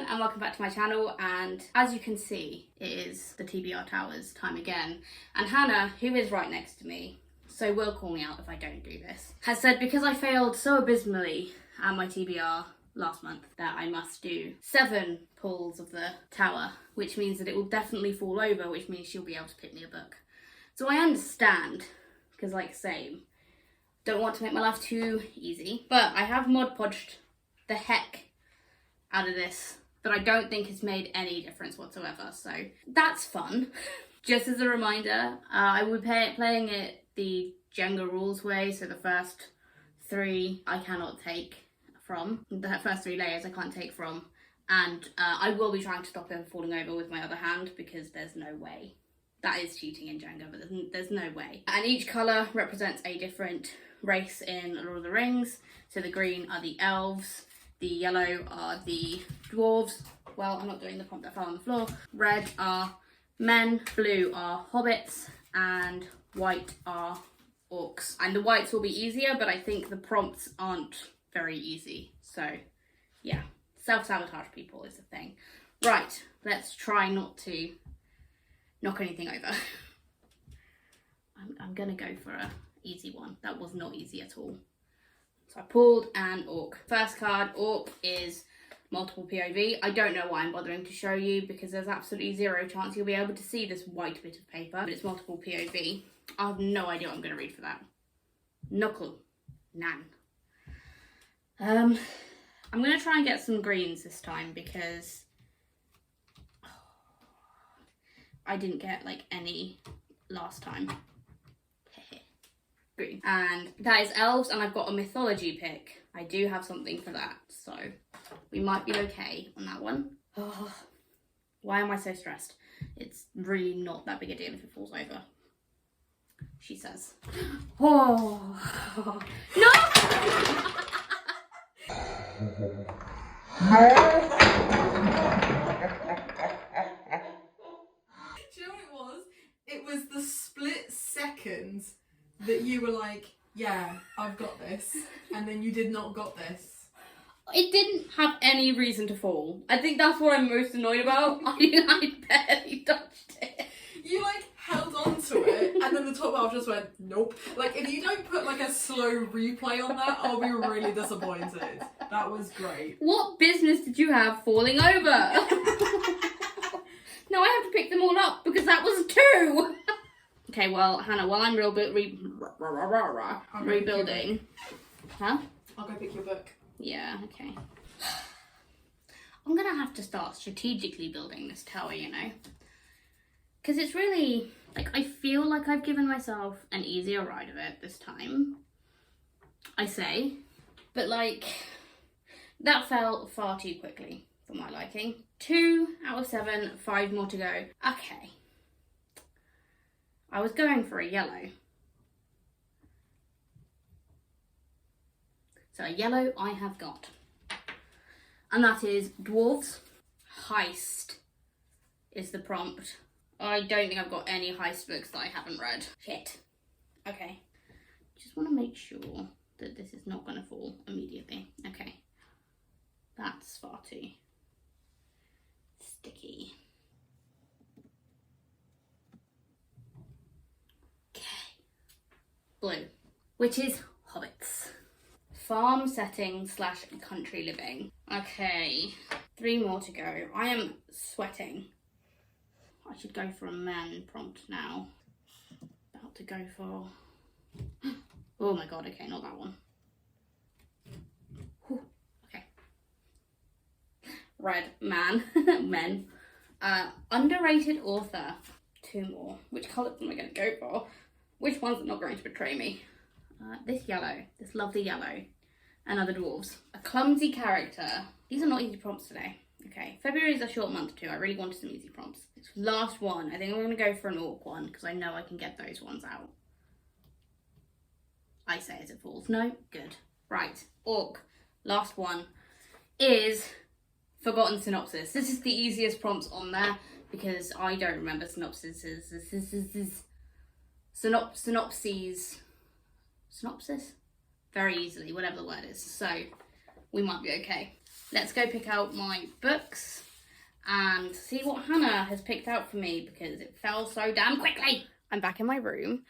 and welcome back to my channel, and as you can see, it is the TBR Towers time again, and Hannah, who is right next to me, so will call me out if I don't do this, has said because I failed so abysmally at my TBR last month that I must do 7 pulls of the tower, which means that it will definitely fall over, which means she'll be able to pick me a book. So I understand, because like same, don't want to make my life too easy, but I have Mod Podged the heck out of this, but I don't think it's made any difference whatsoever, so that's fun. Just as a reminder, I will be playing it the Jenga rules way, so the first 3 I cannot take from, the first 3 layers I can't take from, and I will be trying to stop him falling over with my other hand because there's no way. That is cheating in Jenga, but there's no way. And each colour represents a different race in Lord of the Rings. So the green are the elves, the yellow are the dwarves. Well, I'm not doing the prompt that fell on the floor. Red are men, blue are hobbits, and white are orcs. And the whites will be easier, but I think the prompts aren't very easy. So yeah, self-sabotage people is the thing. Right, let's try not to knock anything over. I'm gonna go for a easy one. That was not easy at all. So I pulled an orc. First card, orc, is multiple POV. I don't know why I'm bothering to show you because there's absolutely 0 chance you'll be able to see this white bit of paper, but it's multiple POV. I have no idea what I'm gonna read for that. Knuckle. Nan. I'm gonna try and get some greens this time because I didn't get like any last time. Green. And that is elves, and I've got a mythology pick. I do have something for that, so we might be okay on that one. Oh, why am I so stressed? It's really not that big a deal if it falls over, she says. Oh, no! Do you know what it was? It was the split second that you were like, yeah, I've got this, and then you did not got this. It didn't have any reason to fall. I think that's what I'm most annoyed about. I barely touched it. You like held on to it, and then the top half just went, nope. Like, if you don't put like a slow replay on that, I'll be really disappointed. That was great. What business did you have falling over? Now I have to pick them all up because that was 2. Okay, well, Hannah, while I'm rebuilding. Huh? I'll go pick your book. Yeah, okay. I'm gonna have to start strategically building this tower, you know? Because it's really, like, I feel like I've given myself an easier ride of it this time. I say. But, like, that fell far too quickly for my liking. 2 out of 7, 5 more to go. Okay. I was going for a yellow. So a yellow I have got. And that is dwarves. Heist is the prompt. I don't think I've got any heist books that I haven't read. Shit. Okay. Just want to make sure that this is not going to fall immediately. Okay. That's far too sticky. Blue, which is hobbits. Farm setting / country living. Okay, 3 more to go. I am sweating. I should go for a man prompt now. About to go for... Oh my god, okay, not that one. Whew. Okay. Red, man, men. Underrated author. 2 more. Which colour am I going to go for? Which ones are not going to betray me? This yellow, this lovely yellow, and other dwarves. A clumsy character. These are not easy prompts today. Okay, February is a short month too. I really wanted some easy prompts. This last one, I think I'm going to go for an orc one because I know I can get those ones out. I say as it falls. No? Good. Right, orc. Last one is Forgotten Synopsis. This is the easiest prompts on there because I don't remember synopses. Synopsis very easily, whatever the word is, so we might be okay. let's go pick out my books and see what Hannah has picked out for me because it fell so damn quickly. I'm back in my room.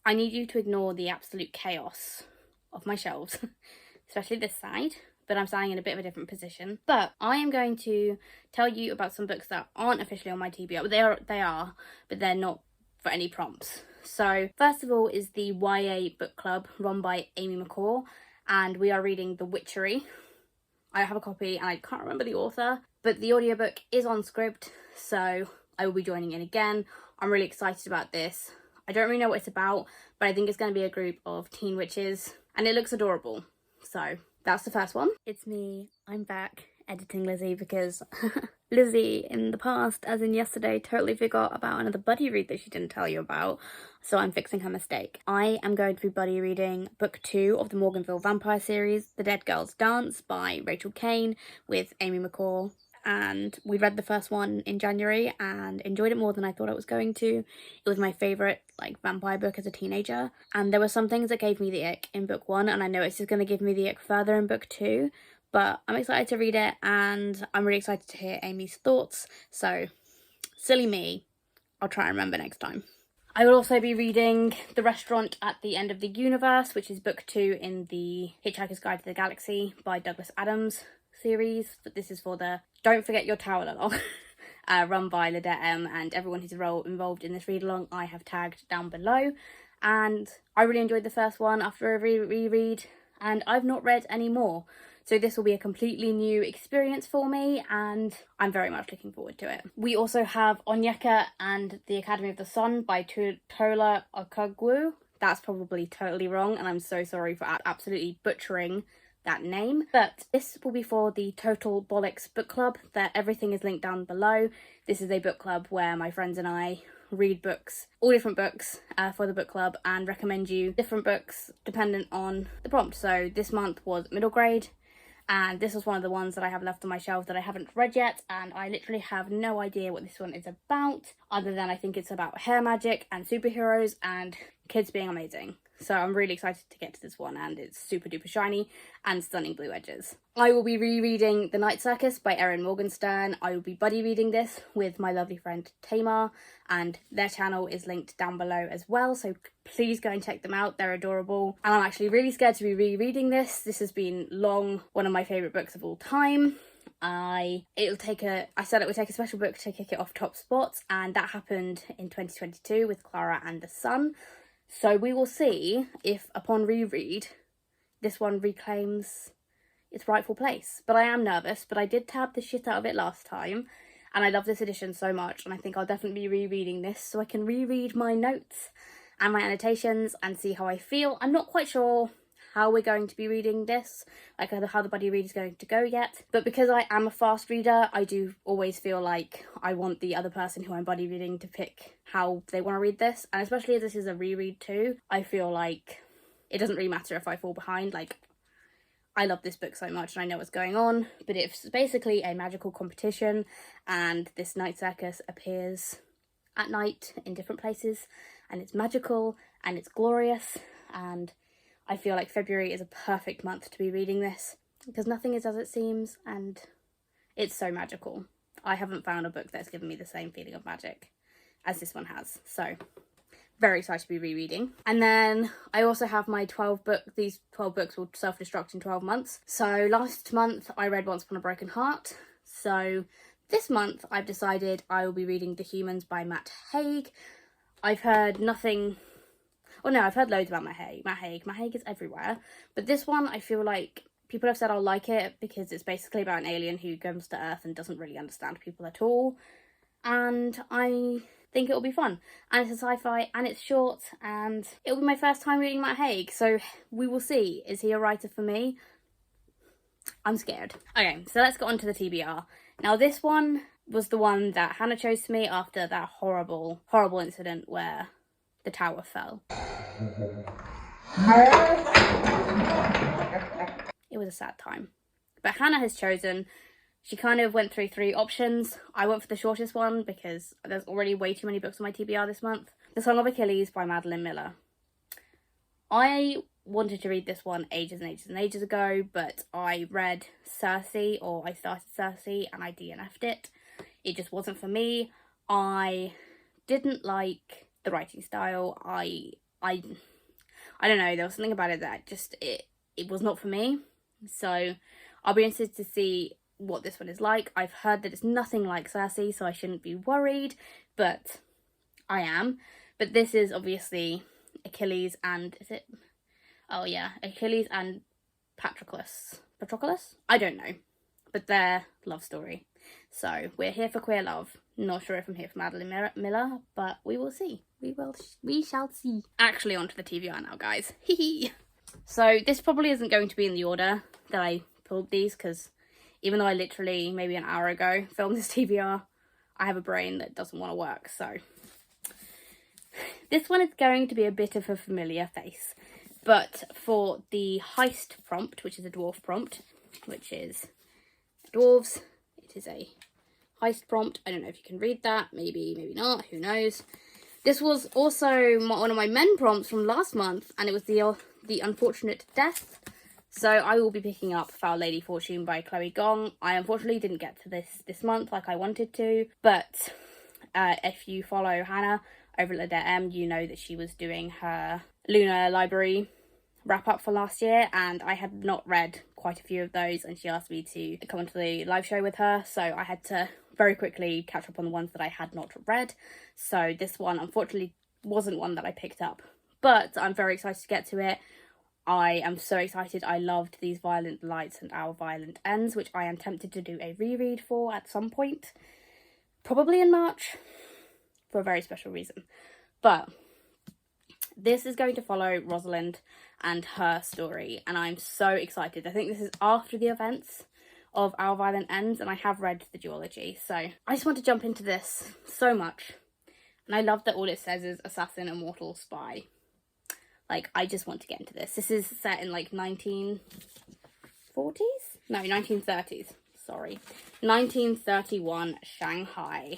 I need you to ignore the absolute chaos of my shelves, especially this side, but I'm standing in a bit of a different position. But I am going to tell you about some books that aren't officially on my TBR, but they are, but they're not for any prompts. So first of all is the YA book club run by Amy McCall, and we are reading The Witchery. I have a copy and I can't remember the author, but the audiobook is on Scribd, so I will be joining in again. I'm really excited about this. I don't really know what it's about, but I think it's going to be a group of teen witches, and it looks adorable. So that's the first one. It's me. I'm back editing Lizzie because Lizzie in the past, as in yesterday, totally forgot about another buddy read that she didn't tell you about. So I'm fixing her mistake. I am going to be buddy reading book 2 of the Morganville Vampire series, The Dead Girls Dance by Rachel Kane with Amy McCall. And we read the first one in January and enjoyed it more than I thought I was going to. It was my favourite vampire book as a teenager, and there were some things that gave me the ick in book 1, and I know it's just going to give me the ick further in book 2, but I'm excited to read it and I'm really excited to hear Amy's thoughts. So silly me, I'll try and remember next time. I will also be reading The Restaurant at the End of the Universe, which is book 2 in the Hitchhiker's Guide to the Galaxy by Douglas Adams series, but this is for the Don't Forget Your Towel Along, run by Ladette M, and everyone who's involved in this read along I have tagged down below. And I really enjoyed the first one after a reread, and I've not read any more, so this will be a completely new experience for me and I'm very much looking forward to it. We also have Onyeka and the Academy of the Sun by Tola Okagwu. That's probably totally wrong and I'm so sorry for absolutely butchering that name, but this will be for the Total Bollocks book club. That everything is linked down below. This is a book club where my friends and I read books, all different books for the book club, and recommend you different books dependent on the prompt. So this month was middle grade, and this was one of the ones that I have left on my shelf that I haven't read yet, and I literally have no idea what this one is about, other than I think it's about hair magic and superheroes and kids being amazing. So I'm really excited to get to this one, and it's super duper shiny and stunning blue edges. I will be rereading The Night Circus by Erin Morgenstern. I will be buddy reading this with my lovely friend Tamar, and their channel is linked down below as well, so please go and check them out. They're adorable, and I'm actually really scared to be rereading this. This has been long one of my favourite books of all time. I said it would take a special book to kick it off top spots, and that happened in 2022 with Clara and the Sun. So we will see if, upon reread, this one reclaims its rightful place. But I am nervous, but I did tab the shit out of it last time, and I love this edition so much, and I think I'll definitely be rereading this so I can reread my notes and my annotations and see how I feel. I'm not quite sure how we're going to be reading this, how the buddy read is going to go yet, but because I am a fast reader, I do always feel like I want the other person who I'm buddy reading to pick how they want to read this, and especially as this is a reread too, I feel like it doesn't really matter if I fall behind. I love this book so much and I know what's going on, but it's basically a magical competition, and this night circus appears at night in different places, and it's magical and it's glorious, and I feel like February is a perfect month to be reading this because nothing is as it seems and it's so magical. I haven't found a book that's given me the same feeling of magic as this one has, so very excited to be rereading. And then I also have my 12 book. These 12 books will self-destruct in 12 months. So last month I read Once Upon a Broken Heart. So this month I've decided I will be reading The Humans by Matt Haig. I've heard nothing... Oh no, I've heard loads about Matt Haig. Matt Haig is everywhere. But this one, I feel like people have said I'll like it because it's basically about an alien who comes to Earth and doesn't really understand people at all. And I think it'll be fun. And it's a sci-fi and it's short and it'll be my first time reading Matt Haig. So we will see. Is he a writer for me? I'm scared. Okay, so let's get on to the TBR. Now this one was the one that Hannah chose for me after that horrible, horrible incident where the tower fell. It was a sad time. But Hannah has chosen. She kind of went through 3 options. I went for the shortest one because there's already way too many books on my TBR this month. The Song of Achilles by Madeline Miller. I wanted to read this one ages and ages and ages ago, but I read Circe, or I started Circe, and I DNF'd it. It just wasn't for me. I didn't like the writing style. I don't know, there was something about it that just, it was not for me. So I'll be interested to see what this one is like. I've heard that it's nothing like Circe, so I shouldn't be worried, but I am. But this is obviously Achilles and, is it? Oh yeah, Achilles and Patroclus? I don't know. But their love story. So we're here for queer love. Not sure if I'm here for Madeline Miller, but we will see. We shall see. Actually, onto the TBR now, guys. Hee. So this probably isn't going to be in the order that I pulled these, because even though I literally maybe an hour ago filmed this TBR, I have a brain that doesn't want to work. So this one is going to be a bit of a familiar face, but for the heist prompt, which is a dwarf prompt, which is dwarves, it is a heist prompt. I don't know if you can read that, maybe not, who knows. This was also one of my men prompts from last month, and it was the unfortunate death. So I will be picking up Foul Lady Fortune by Chloe Gong. I unfortunately didn't get to this month like I wanted to, but if you follow Hannah over at LOTR, you know that she was doing her Lunar Library wrap-up for last year, and I had not read quite a few of those, and she asked me to come onto the live show with her, so I had to very quickly catch up on the ones that I had not read. So this one unfortunately wasn't one that I picked up, but I'm very excited to get to it. I am so excited. I loved These Violent Lights and Our Violent Ends, which I am tempted to do a reread for at some point, probably in March, for a very special reason. But this is going to follow Rosalind and her story, and I'm so excited. I think this is after the events of Our Violent Ends, and I have read the duology, so I just want to jump into this so much. And I love that all it says is assassin, immortal, spy. Like, I just want to get into this. This is set in like 1940s? No, 1930s. Sorry. 1931 Shanghai.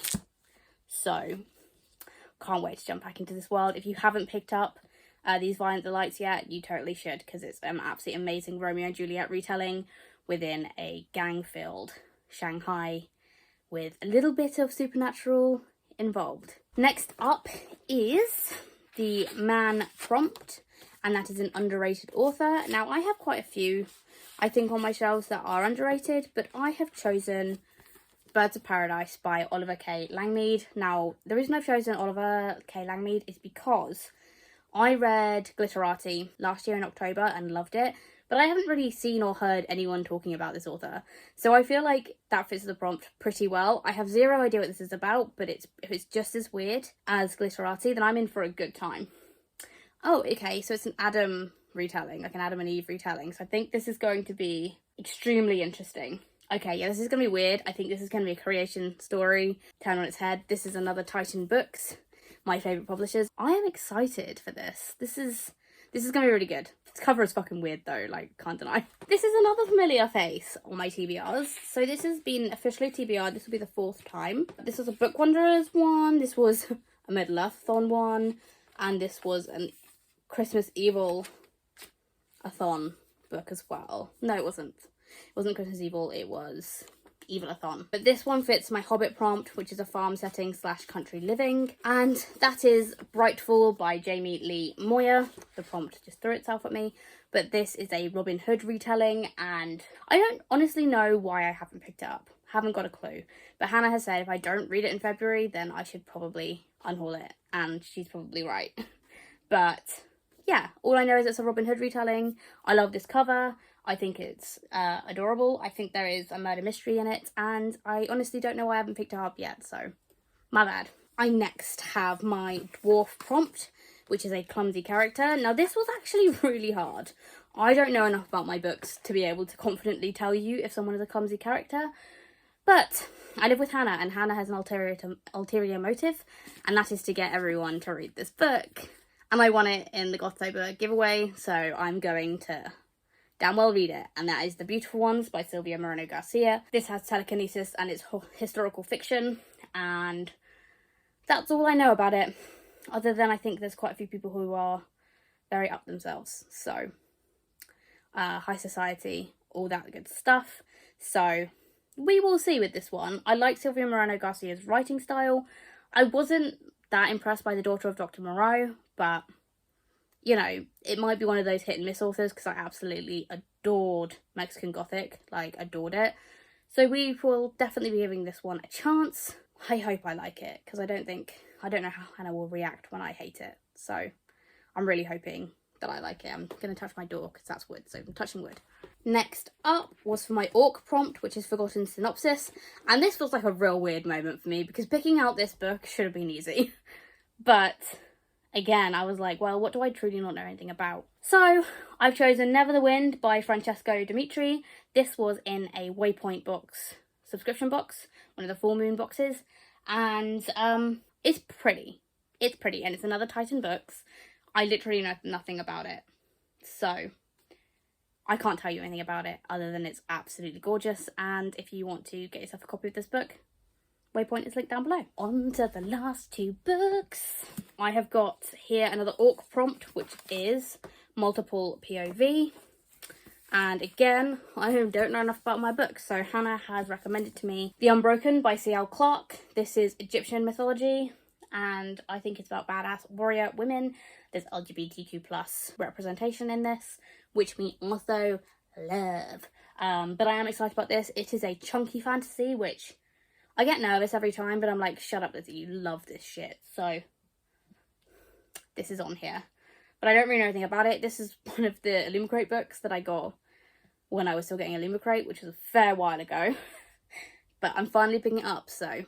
So can't wait to jump back into this world. If you haven't picked up These Violent Delights yet, you totally should, because it's an absolutely amazing Romeo and Juliet retelling within a gang-filled Shanghai with a little bit of supernatural involved. Next up is the Man Prompt, and that is an underrated author. Now, I have quite a few, I think, on my shelves that are underrated, but I have chosen Birds of Paradise by Oliver K. Langmead. Now, the reason I've chosen Oliver K. Langmead is because I read Glitterati last year in October and loved it, but I haven't really seen or heard anyone talking about this author. So I feel like that fits the prompt pretty well. I have zero idea what this is about, but if it's just as weird as Glitterati, then I'm in for a good time. Oh, okay, so it's an Adam retelling, like an Adam and Eve retelling. So I think this is going to be extremely interesting. Okay, yeah, this is going to be weird. I think this is going to be a creation story turned on its head. This is another Titan Books, my favourite publishers. I am excited for this. This is going to be really good. This cover is fucking weird though, like, can't deny. This is another familiar face on my TBRs. So this has been officially TBR. This will be the 4th time. This was a Book Wanderers one. This was a Middle-earth-thon one. And this was a Christmas Evil-a-thon book as well. No, it wasn't. It wasn't Christmas Evil, it was Evil-a-thon. But this one fits my Hobbit prompt, which is a farm setting / country living. And that is Brightfall by Jamie Lee Moyer. The prompt just threw itself at me. But this is a Robin Hood retelling, and I don't honestly know why I haven't picked it up. Haven't got a clue. But Hannah has said if I don't read it in February, then I should probably unhaul it. And she's probably right. But yeah, all I know is it's a Robin Hood retelling. I love this cover. I think it's adorable. I think there is a murder mystery in it, and I honestly don't know why I haven't picked it up yet, so my bad. I next have my dwarf prompt, which is a clumsy character. Now, this was actually really hard. I don't know enough about my books to be able to confidently tell you if someone is a clumsy character, but I live with Hannah, and Hannah has an ulterior motive, and that is to get everyone to read this book. And I won it in the Gothtober giveaway, so I'm going to damn well read it. And that is The Beautiful Ones by Sylvia Moreno Garcia. This has telekinesis and it's historical fiction, and that's all I know about it. Other than I think there's quite a few people who are very up themselves. So, high society, all that good stuff. So, we will see with this one. I like Silvia Moreno Garcia's writing style. I wasn't that impressed by The Daughter of Dr. Moreau, but, you know, it might be one of those hit and miss authors because I absolutely adored Mexican Gothic, like, adored it. So we will definitely be giving this one a chance. I hope I like it, because I don't know how Hannah will react when I hate it. So I'm really hoping that I like it. I'm going to touch my door because that's wood, so I'm touching wood. Next up was for my Orc prompt, which is Forgotten Synopsis. And this was like a real weird moment for me because picking out this book should have been easy. But again, I was like, well, what do I truly not know anything about? So I've chosen Never the Wind by Francesco Dimitri. This was in a Waypoint box, subscription box, one of the full moon boxes. And it's pretty. It's pretty, and it's another Titan Books. I literally know nothing about it. So I can't tell you anything about it other than it's absolutely gorgeous. And if you want to get yourself a copy of this book, Waypoint is linked down below. On to the last two books. I have got here another Orc prompt, which is Multiple POV. And again, I don't know enough about my books, so Hannah has recommended to me The Unbroken by C.L. Clarke. This is Egyptian mythology, and I think it's about badass warrior women. There's LGBTQ plus representation in this, which we also love. But I am excited about this. It is a chunky fantasy, which I get nervous every time, but I'm like, shut up, Lizzie, you love this shit. So this is on here. But I don't really know anything about it. This is one of the Illumicrate books that I got when I was still getting Illumicrate, which was a fair while ago. But I'm finally picking it up, so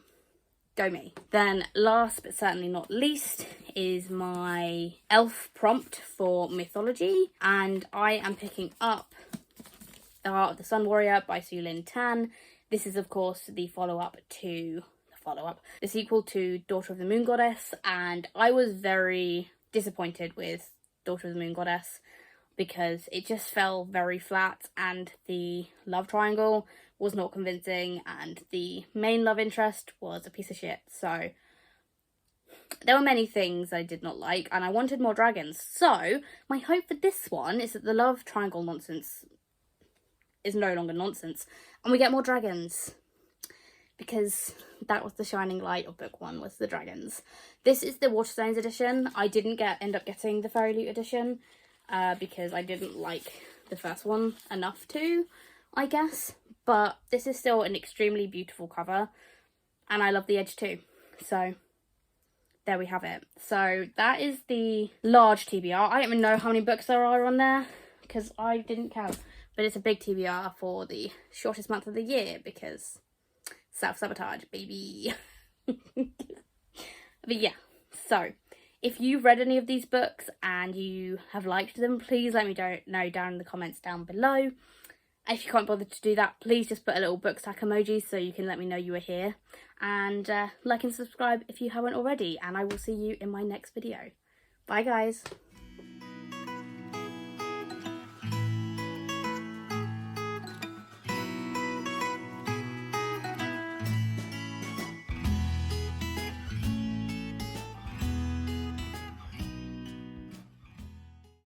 go me. Then last but certainly not least is my elf prompt for mythology. And I am picking up The Heart of the Sun Warrior by Su Lin Tan. This is, of course, the sequel to Daughter of the Moon Goddess. And I was very disappointed with Daughter of the Moon Goddess because it just fell very flat, and the love triangle was not convincing, and the main love interest was a piece of shit. So there were many things I did not like, and I wanted more dragons. So my hope for this one is that the love triangle nonsense is no longer nonsense and we get more dragons, because that was the shining light of book one, was the dragons. This is the Waterstones edition. I didn't end up getting the Fairy Loot edition because I didn't like the first one enough to, I guess. But this is still an extremely beautiful cover, and I love the edge too. So there we have it. So that is the large TBR. I don't even know how many books there are on there because I didn't count. But it's a big TBR for the shortest month of the year because self-sabotage, baby. But yeah, so if you've read any of these books and you have liked them, please let me know down in the comments down below. If you can't bother to do that, please just put a little book stack emoji so you can let me know you are here. And like and subscribe if you haven't already, and I will see you in my next video. Bye guys.